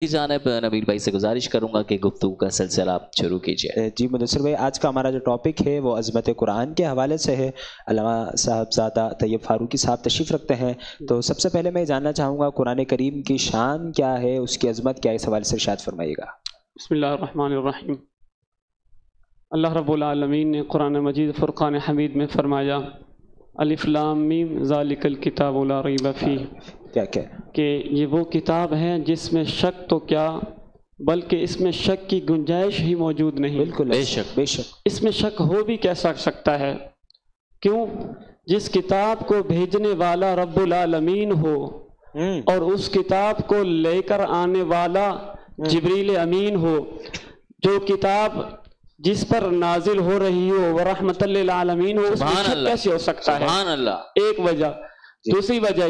جانب نبیل بھائی سے گزارش کروں گا کہ گفتگو کا سلسلہ آپ شروع کیجیے۔ جی مدثر بھائی، آج کا ہمارا جو ٹاپک ہے وہ عظمت قرآن کے حوالے سے ہے۔ علامہ صاحبزادہ طیب فاروقی صاحب تشریف رکھتے ہیں، تو سب سے پہلے میں جاننا چاہوں گا قرآن کریم کی شان کیا ہے، اس کی عظمت کیا ہے، اس حوالے سے ارشاد فرمائیے گا۔ بسم اللہ الرحمن الرحیم۔ اللہ رب العالمین نے قرآن مجید فرقان حمید میں فرمایا الف لام میم ذالک الکتاب لا ریب فیہ، کہ یہ وہ کتاب ہے جس میں شک تو کیا بلکہ اس میں شک کی گنجائش ہی موجود نہیں۔ بالکل، بے شک بے شک، اس میں شک ہو بھی کیسا سکتا ہے؟ کیوں؟ جس کتاب کو بھیجنے والا رب العالمین ہو اور اس کتاب کو لے کر آنے والا جبریل امین ہو، جو کتاب جس پر نازل ہو رہی ہو وہ رحمت للعالمین ہو، اس میں شک کیسے ہو سکتا ہے؟ سبحان اللہ۔ ایک وجہ۔ دوسری وجہ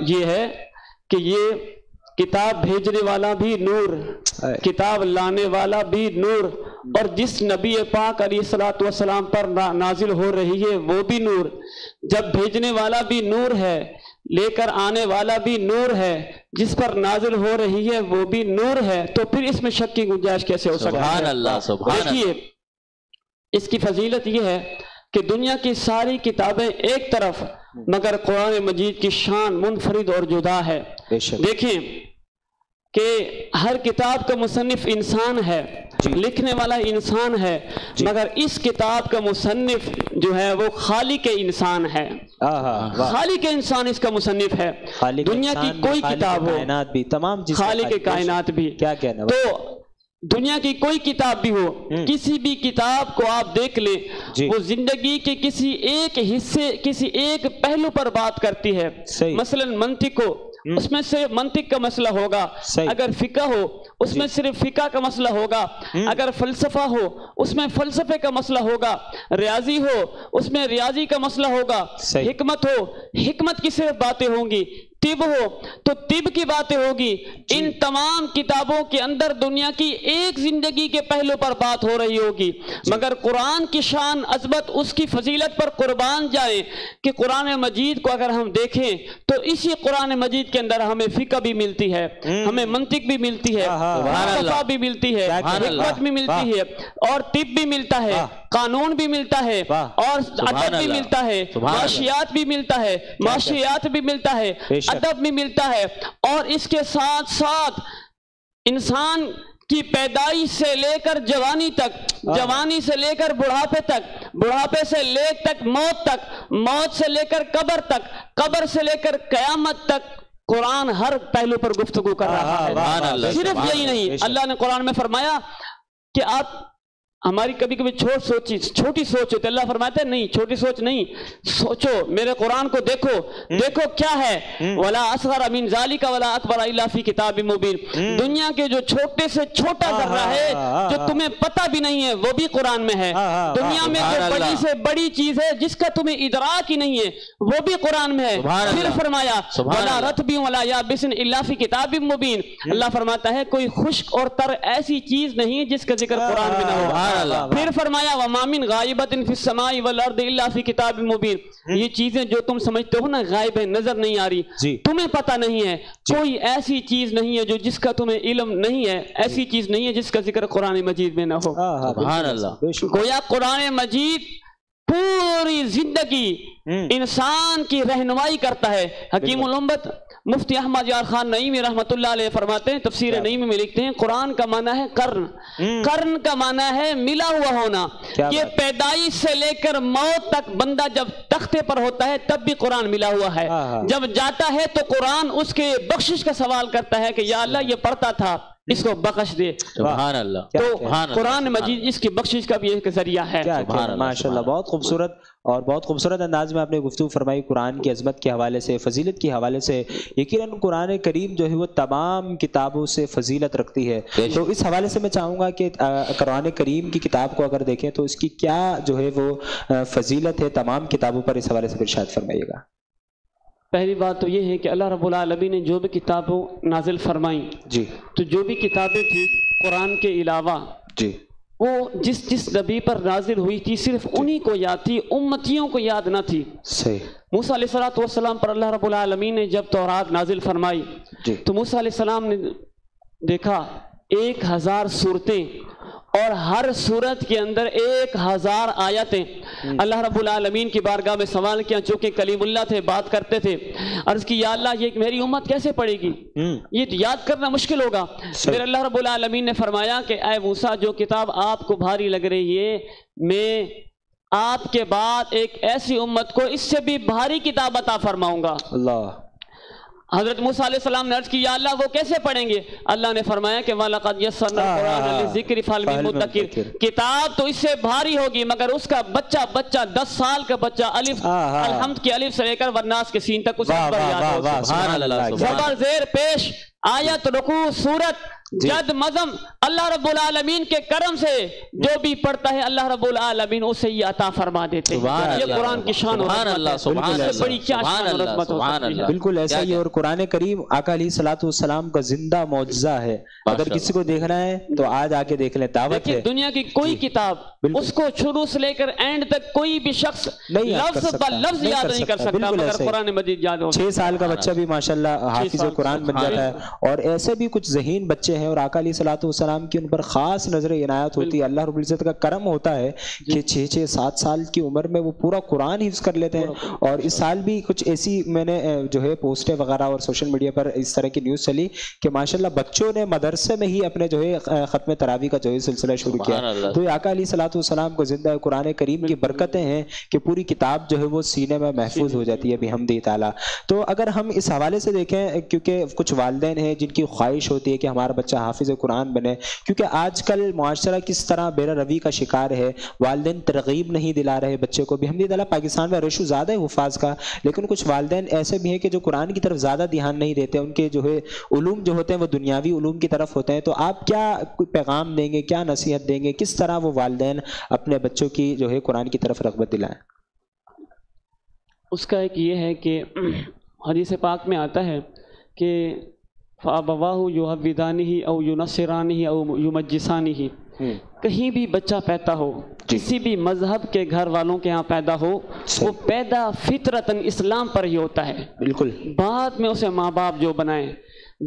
یہ ہے کہ یہ کتاب بھیجنے والا بھی نور، کتاب لانے والا بھی نور، اور جس نبی پاک علیہ الصلوۃ والسلام پر نازل ہو رہی ہے وہ بھی نور۔ جب بھیجنے والا بھی نور ہے، لے کر آنے والا بھی نور ہے، جس پر نازل ہو رہی ہے وہ بھی نور ہے، تو پھر اس میں شک کی گنجائش کیسے ہو سکتا ہے؟ سبحان اللہ، سبحان اللہ۔ دیکھیے، اس کی فضیلت یہ ہے کہ دنیا کی ساری کتابیں ایک طرف، مگر قرآن مجید کی شان منفرد اور جدا ہے۔ دیکھیں کہ ہر کتاب کا مصنف انسان ہے، لکھنے والا انسان ہے، مگر اس کتاب کا مصنف جو ہے وہ خالق انسان ہے۔ خالق انسان اس کا مصنف ہے۔ دنیا کی کوئی کتاب ہو، خالق کائنات بھی، تو دنیا کی کوئی کتاب بھی ہو، کسی بھی کتاب کو آپ دیکھ لیں، وہ زندگی کے کسی ایک حصے، کسی ایک پہلو پر بات کرتی ہے۔ مثلا منطق ہو، اس میں صرف منطق کا مسئلہ ہوگا، اگر فقہ ہو اس میں صرف فقہ کا مسئلہ ہوگا، اگر فلسفہ ہو اس میں فلسفے کا مسئلہ ہوگا، ریاضی ہو اس میں ریاضی کا مسئلہ ہوگا، حکمت ہو حکمت کی صرف باتیں ہوں گی، طب ہو تو طب کی باتیں ہوگی۔ ان تمام کتابوں کے اندر دنیا کی ایک زندگی کے پہلو پر بات ہو رہی ہوگی، مگر قرآن کی شان عظمت، اس کی فضیلت پر قربان جائیں کہ قرآن مجید کو اگر ہم دیکھیں تو اسی قرآن مجید کے اندر ہمیں فقہ بھی ملتی ہے، ہمیں منطق بھی ملتی ہے، فلسفہ بھی ملتی ہے، حکمت بھی ملتی ہے، اور طب بھی ملتا ہے، قانون بھی ملتا ہے، اور ادب بھی ملتا ہے، معاشیات بھی ملتا ہے، معاشیات بھی ملتا ہے، ادب بھی ملتا ہے، اور اس کے ساتھ ساتھ انسان کی پیدائش سے لے کر جوانی تک، جوانی سے لے کر بڑھاپے تک، بڑھاپے سے لے تک موت تک، موت سے لے کر قبر تک، قبر سے لے کر قیامت تک قرآن ہر پہلو پر گفتگو کر رہا ہے۔ صرف یہی نہیں، اللہ نے قرآن میں فرمایا کہ آپ ہماری کبھی کبھی چھوٹی سوچ ہوتی ہے، اللہ فرماتا ہے نہیں، چھوٹی سوچ نہیں، سوچو، میرے قرآن کو دیکھو، دیکھو کیا ہے، وَلَا أَصْغَرَ مِنْ ذَلِكَ وَلَا أَكْبَرَ إِلَّا فِي كِتَابٍ مُبِينٍ۔ دنیا کے جو چھوٹے سے چھوٹا ذرہ ہے جو تمہیں پتہ بھی نہیں ہے وہ بھی قرآن میں ہے، دنیا میں جو بڑی سے بڑی چیز ہے جس کا تمہیں ادراک ہی نہیں ہے وہ بھی قرآن میں ہے۔ پھر فرمایا وَلَا رَطْبٍ وَلَا يَابِسٍ إِلَّا فِي كِتَابٍ مُبِينٍ۔ اللہ فرماتا ہے کوئی خشک اور تر ایسی چیز نہیں جس کا ذکر قرآن میں نہ ہو۔ پھر فرمایا وَمَا مِنْ غَائِبَةٍ فِي السَّمَاءِ وَالْأَرْضِ إِلَّا فِي كِتَابٍ مُبِينٍ۔ یہ چیزیں جو تم سمجھتے ہو نا غائب ہے، نظر نہیں آ رہی، تمہیں پتہ نہیں ہے، کوئی ایسی چیز نہیں ہے جو جس کا تمہیں علم نہیں ہے، ایسی چیز نہیں ہے جس کا ذکر قرآن مجید میں نہ ہو۔ سبحان اللہ۔ گویا قرآن مجید پوری زندگی انسان کی رہنمائی کرتا ہے۔ حکیم الامت مفتی احمد یار خان نعیمی رحمۃ اللہ علیہ فرماتے ہیں، تفسیر نعیمی میں لکھتے ہیں قرآن کا معنی ہے قرن، قرن کا معنی ہے ملا ہوا ہونا۔ یہ پیدائش سے لے کر موت تک بندہ جب تختے پر ہوتا ہے تب بھی قرآن ملا ہوا ہے، جب جاتا ہے تو قرآن اس کے بخشش کا سوال کرتا ہے کہ یا اللہ یہ پڑھتا تھا اس کو بخش دے۔ سبحان اللہ۔ تو قرآن مجید اس کی بخشش کا بھی ایک ذریعہ ہے۔ ماشاءاللہ، بہت خوبصورت اور بہت خوبصورت انداز میں آپ نے گفتگو فرمائی قرآن کی عظمت کے حوالے سے، فضیلت کے حوالے سے۔ یقیناً قرآن کریم جو ہے وہ تمام کتابوں سے فضیلت رکھتی ہے، تو اس حوالے سے میں چاہوں گا کہ قرآن کریم کی کتاب کو اگر دیکھیں تو اس کی کیا جو ہے وہ فضیلت ہے تمام کتابوں پر، اس حوالے سے ارشاد فرمائیے گا۔ پہلی بات تو یہ ہے کہ اللہ رب العالمین نے جو بھی کتابوں نازل فرمائیں، تو جو بھی کتابیں تھیں قرآن کے علاوہ وہ جس نبی پر نازل ہوئی تھی صرف انہی کو یاد تھی، امتیوں کو یاد نہ تھی۔ موسیٰ علیہ السلام پر اللہ رب العالمین نے جب تورات نازل فرمائی تو موسیٰ علیہ السلام نے دیکھا 1000 صورتیں اور ہر صورت کے اندر 1000 آیتیں. اللہ رب العالمین کی بارگاہ میں سوال کیا، چونکہ کلیم اللہ تھے، بات کرتے تھے، عرض کی یا اللہ یہ میری امت کیسے پڑھے گی، یہ یاد کرنا مشکل ہوگا. پھر اللہ رب العالمین نے فرمایا کہ اے موسیٰ جو کتاب آپ کو بھاری لگ رہی ہے، میں آپ کے بعد ایک ایسی امت کو اس سے بھی بھاری کتاب عطا فرماؤں گا. اللہ. حضرت موسیٰ علیہ السلام نے عرض کی یا اللہ وہ کیسے پڑھیں گے؟ اللہ نے فرمایا کہ وَلَقَدْ يَسَّرْنَا الْقُرْآنَ لِلذِّكْرِ فَهَلْ مِن مُدَّكِرٍ، کتاب تو اس سے بھاری ہوگی مگر اس کا بچہ 10 سال کا بچہ الف الحمد کی الف سے لے کر والناس کے سین تک اسے یاد ہو. سبحان اللہ. زبر زیر پیش آیت رکوع سورت جد مزم اللہ رب العالمین کے کرم سے جو بھی پڑھتا ہے اللہ رب العالمین اسے یہ عطا فرما دیتے ہیں. یہ قرآن کی شان اور رحمت ہے، بڑی کیا شان اور رحمت ہو سکتی ہے. بالکل ایسا ہی. اور قرآن کریم آقا علیہ الصلوۃ والسلام کا زندہ معجزہ ہے. اگر کسی کو دیکھنا ہے تو آج آ کے دیکھ لیں، دعوت ہے. دنیا کی کوئی کتاب اس کو شروع سے لے کر اینڈ تک کوئی بھی شخص لفظ بہ لفظ یاد نہیں کر سکتا مگر قرآن مجید یاد ہو. 6 سال کا بچہ بھی ماشاءاللہ حافظ قرآن بن جاتا ہے. اور ایسے بھی کچھ ذہین بچے ہیں اور آقا علیہ الصلوۃ والسلام کی ان پر خاص نظر عنایت ہوتی ہے. اللہ رب العزت کا کرم ہوتا ہے کہ 6-7 سال کی عمر میں وہ پورا قرآن حفظ کر لیتے ہیں. اور اس سال بھی کچھ ایسی میں نے جو ہے پوسٹیں وغیرہ اور سوشل میڈیا پر اس طرح کی نیوز چلی کہ ماشاءاللہ بچوں نے مدرسے میں ہی اپنے جو ہے ختم تراویح کا جو ہے سلسلہ شروع کیا. تو یہ آقا علیہ الصلوۃ والسلام کو زندہ قرآن کریم کی برکتیں ہیں کہ پوری کتاب جو ہے وہ سینے میں محفوظ ہو جاتی ہے بحمد تعالیٰ. تو اگر ہم اس حوالے سے دیکھیں، کیونکہ کچھ والدین ہیں جن کی خواہش ہوتی ہے کہ ہمارا بچہ حافظ قرآن بنے، کیونکہ آج کل معاشرہ کس طرح بے روی کا شکار ہے، والدین ترغیب نہیں دلا رہے بچے کو. بحمد تعالیٰ پاکستان میں ریشو زیادہ ہے حفاظ کا، لیکن کچھ والدین ایسے بھی ہیں کہ جو قرآن کی طرف زیادہ دھیان نہیں دیتے، ان کے جو ہے علوم جو ہوتے ہیں وہ دنیاوی علوم کی طرف ہوتے ہیں. تو آپ کیا پیغام دیں گے، کیا نصیحت دیں گے، کس طرح وہ والدین اپنے بچوں کی جو ہے قرآن کی طرف رغبت دلائیں؟ اس کا ایک یہ ہے کہ حدیث پاک میں آتا ہے کہ فَأَبَوَاهُ يُهَوِّدَانِهِ أَوْ يُنَصِّرَانِهِ أَوْ يُمَجِّسَانِهِ. کہیں بھی بچہ پیدا ہو، کسی بھی مذہب کے گھر والوں کے ہاں پیدا ہو، وہ پیدا فطرتاً اسلام پر ہی ہوتا ہے. بالکل. بعد میں اسے ماں باپ جو بنائیں.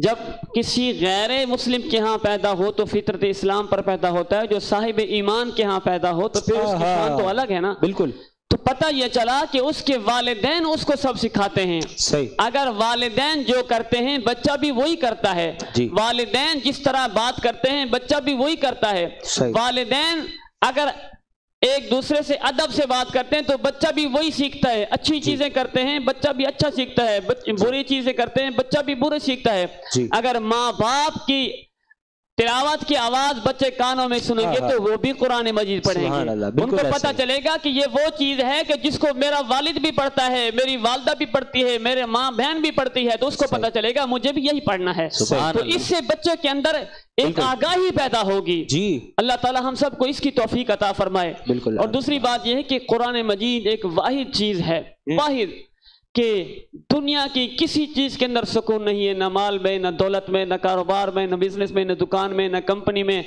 جب کسی غیر مسلم کے ہاں پیدا ہو تو فطرت اسلام پر پیدا ہوتا ہے. جو صاحب ایمان کے ہاں پیدا ہو تو پھر اس کی شان تو الگ ہے نا. بالکل. تو پتہ یہ چلا کہ اس کے والدین اس کو سب سکھاتے ہیں. صحیح. اگر والدین جو کرتے ہیں بچہ بھی وہی کرتا ہے. والدین جس طرح بات کرتے ہیں بچہ بھی وہی کرتا ہے. والدین اگر ایک دوسرے سے ادب سے بات کرتے ہیں تو بچہ بھی وہی سیکھتا ہے. اچھی چیزیں کرتے ہیں بچہ بھی اچھا سیکھتا ہے، بری چیزیں کرتے ہیں بچہ بھی برے سیکھتا ہے. اگر ماں باپ کی تلاوت کی آواز بچے کانوں میں سنیں گے تو وہ بھی قرآن مجید پڑھیں گے. ان کو پتہ چلے گا کہ یہ وہ چیز ہے کہ جس کو میرا والد بھی پڑھتا ہے، میری والدہ بھی پڑھتی ہے، میرے ماں بہن بھی پڑھتی ہے، تو اس کو پتہ چلے گا مجھے بھی یہی پڑھنا ہے. تو اس سے بچے کے اندر ایک آگاہی پیدا ہوگی. اللہ تعالی ہم سب کو اس کی توفیق عطا فرمائے. اور دوسری بات یہ ہے کہ قرآن مجید ایک واحد چیز ہے، واحد کہ دنیا کی کسی چیز کے اندر سکون نہیں ہے، نہ مال میں، نہ دولت میں، نہ کاروبار میں، نہ بزنس میں، نہ دکان میں، نہ کمپنی میں،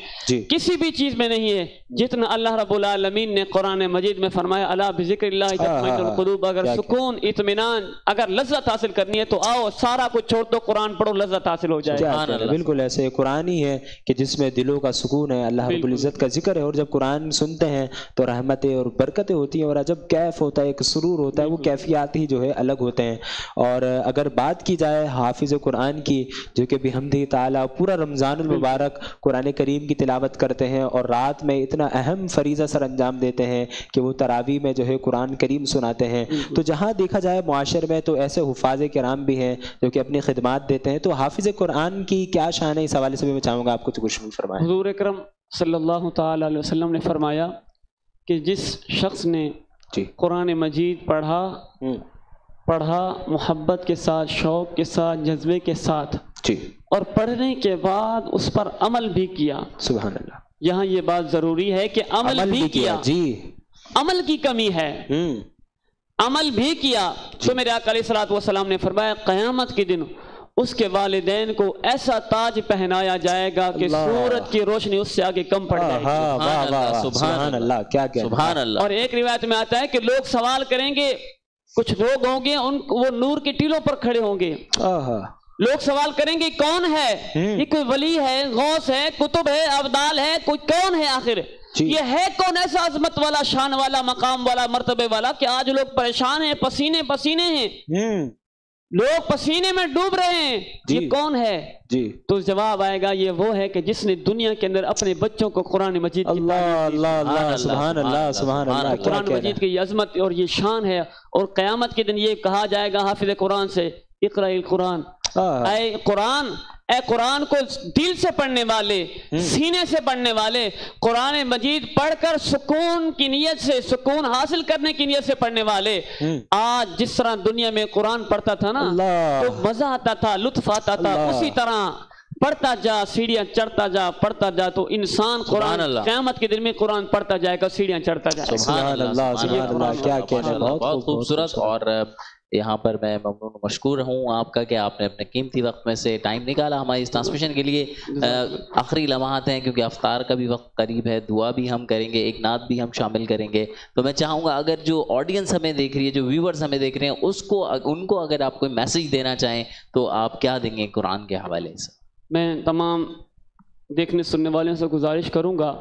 کسی بھی چیز میں نہیں ہے جتنا اللہ رب العالمین نے قرآن مجید میں فرمایا الا بذکر اللہ تطمئن القلوب. اگر سکون، اطمینان، اگر لذت حاصل کرنی ہے تو آؤ سارا کچھ چھوڑ دو، قرآن پڑھو، لذت حاصل ہو جائے. بالکل ایسے قرآن ہی ہے کہ جس میں دلوں کا سکون ہے، اللہ رب العزت کا ذکر ہے. اور جب قرآن سنتے ہیں تو رحمتیں اور برکتیں ہوتی ہیں اور عجب کیف ہوتا ہے، ایک سرور ہوتا ہے. وہ کیفیات ہی جو ہے الگ ہوتے ہیں. اور اگر بات کی جائے حافظ قرآن کی جو کہ بحمدہ تعالیٰ پورا رمضان المبارک قرآن کریم کی تلاوت کرتے ہیں اور رات میں اتنا اہم فریضہ سر انجام دیتے ہیں کہ وہ تراویح میں جو ہے قرآن کریم سناتے ہیں. تو جہاں دیکھا جائے معاشرے میں تو ایسے حفاظ کرام بھی ہیں جو کہ اپنی خدمات دیتے ہیں. تو حافظ قرآن کی کیا شان ہے، اس حوالے سے بھی میں چاہوں گا آپ کچھ گفتگو فرمائیں. حضور اکرم صلی اللہ تعالی علیہ وسلم نے فرمایا کہ جس شخص نے قرآن مجید پڑھا محبت کے ساتھ، شوق کے ساتھ، جذبے کے ساتھ، اور پڑھنے کے بعد اس پر عمل بھی کیا. سبحان اللہ. یہاں یہ بات ضروری ہے کہ عمل بھی کیا. عمل کی کمی ہے، عمل بھی کیا. تو میرے آقا علیہ الصلوۃ والسلام نے فرمایا قیامت کے دن اس کے والدین کو ایسا تاج پہنایا جائے گا کہ سورج کی روشنی اس سے آگے کم پڑ جائے گی. سبحان اللہ. کیا سبحان اللہ. اور ایک روایت میں آتا ہے کہ لوگ سوال کریں گے، کچھ لوگ ہوں گے وہ نور کے ٹیلوں پر کھڑے ہوں گے لوگ سوال کریں گے کون ہے یہ؟ کوئی ولی ہے، غوث ہے، کتب ہے، ابدال ہے، کوئی کون ہے آخر؟ یہ ہے کون ایسا عظمت والا، شان والا، مقام والا، مرتبے والا کہ آج لوگ پریشان ہیں، پسینے پسینے ہیں، لوگ پسینے میں ڈوب رہے ہیں؟ یہ کون ہے؟ تو جواب آئے گا یہ وہ ہے کہ جس نے دنیا کے اندر اپنے بچوں کو قرآن مجید کی قرآن مجید کی یہ عظمت اور یہ شان ہے. اور قیامت کے دن یہ کہا جائے گا حافظ قرآن سے، اقرأ القرآن، اے قرآن کو دل سے پڑھنے والے، سینے سے پڑھنے والے، قرآن مجید پڑھ کر سکون کی نیت سے، سکون حاصل کرنے کی نیت سے پڑھنے والے، آج جس طرح دنیا میں قرآن پڑھتا تھا نا تو مزہ آتا تھا، لطف آتا تھا، اسی طرح پڑھتا جا، سیڑھیاں چڑھتا جا، پڑھتا جا، تو انسان قرآن قیامت کے دن میں قرآن پڑھتا جائے گا، سیڑھیاں چڑھتا جائے گا. سبحان اللہ، سبحان اللہ، کیا کہنا ہے، بہت خوبصورت. اور یہاں پر میں ممنون و مشکور ہوں آپ کا کہ آپ نے اپنے قیمتی وقت میں سے ٹائم نکالا ہماری اس ٹرانسمیشن کے لیے. آخری لمحات ہیں کیونکہ افطار کا بھی وقت قریب ہے، دعا بھی ہم کریں گے، ایک نعت بھی ہم شامل کریں گے. تو میں چاہوں گا اگر جو آڈینس ہمیں دیکھ رہی ہے، جو ویورز ہمیں دیکھ رہے ہیں، ان کو اگر آپ کوئی میسج دینا چاہیں تو آپ کیا دیں گے قرآن کے حوالے سے؟ میں تمام دیکھنے سننے والوں سے گزارش کروں گا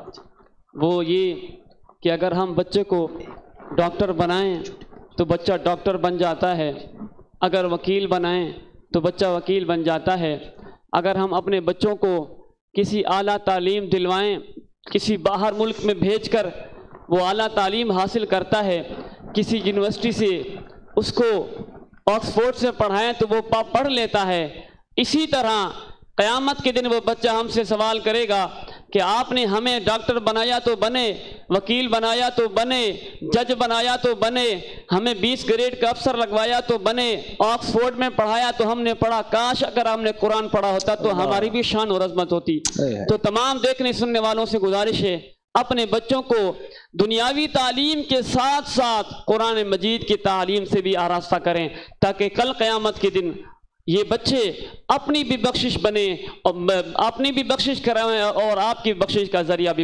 وہ یہ کہ اگر ہم بچے کو ڈاکٹر بنائیں تو بچہ ڈاکٹر بن جاتا ہے، اگر وکیل بنائیں تو بچہ وکیل بن جاتا ہے. اگر ہم اپنے بچوں کو کسی اعلیٰ تعلیم دلوائیں، کسی باہر ملک میں بھیج کر وہ اعلیٰ تعلیم حاصل کرتا ہے، کسی یونیورسٹی سے اس کو آکسفورڈ سے پڑھائیں تو وہ پڑھ لیتا ہے، اسی طرح قیامت کے دن وہ بچہ ہم سے سوال کرے گا کہ آپ نے ہمیں ڈاکٹر بنایا تو بنے، وکیل بنایا تو بنے، جج بنایا تو بنے، ہمیں 20 گریڈ کا افسر لگوایا تو بنے، آکسفورڈ میں پڑھایا تو ہم نے پڑھا. کاش اگر ہم نے قرآن پڑھا ہوتا تو ہماری بھی شان اور عظمت ہوتی. تو تمام دیکھنے سننے والوں سے گزارش ہے اپنے بچوں کو دنیاوی تعلیم کے ساتھ ساتھ قرآن مجید کی تعلیم سے بھی آراستہ کریں تاکہ کل قیامت کے دن یہ بچے اپنی بھی بخشش بنے اور اپنی بھی بخشش کرائیں اور آپ کی بخشش کا ذریعہ بھی